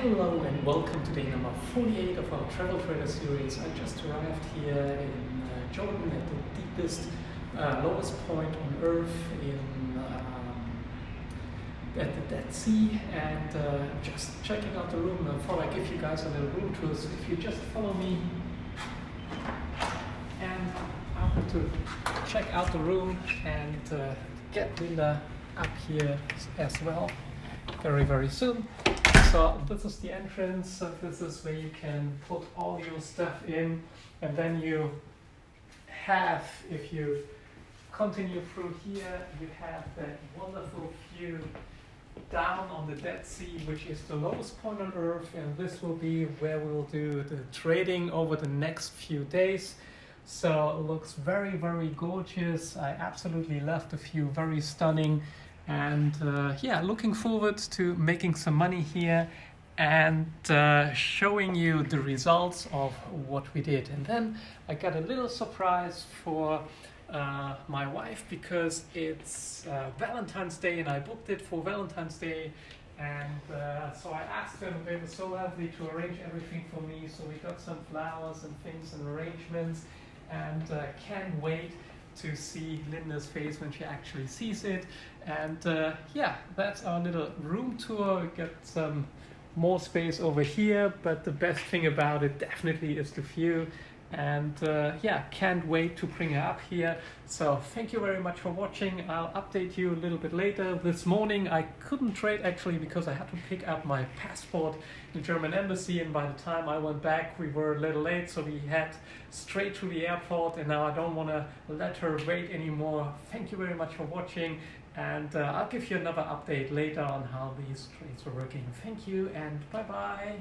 Hello and welcome to day number 48 of our Travel Trader series. I just arrived here in Jordan at the deepest, lowest point on Earth at the Dead Sea, and just checking out the room. I thought I'd give you guys a little room tour, so if you just follow me, and I'm going to check out the room and get Linda up here as well very soon. So this is the entrance, so this is where you can put all your stuff in, and then you have, if you continue through here, you have that wonderful view down on the Dead Sea, which is the lowest point on Earth, and this will be where we'll do the trading over the next few days. So it looks very gorgeous. I absolutely love the view, very stunning. And yeah, looking forward to making some money here and showing you the results of what we did. And then I got a little surprise for my wife, because it's Valentine's Day and I booked it for Valentine's Day. And so I asked them, they were so lovely to arrange everything for me. So we got some flowers and things and arrangements, and can't wait to see Linda's face when she actually sees it. And yeah, that's our little room tour. We got some more space over here, but the best thing about it definitely is the view. And yeah, can't wait to bring her up here. So thank you very much for watching. I'll update you a little bit later. This morning I couldn't trade actually because I had to pick up my passport in the German embassy, and by the time I went back we were a little late, so we head straight to the airport, and now I don't want to let her wait anymore. Thank you very much for watching, and I'll give you another update later on how these trades are working. Thank you and bye bye.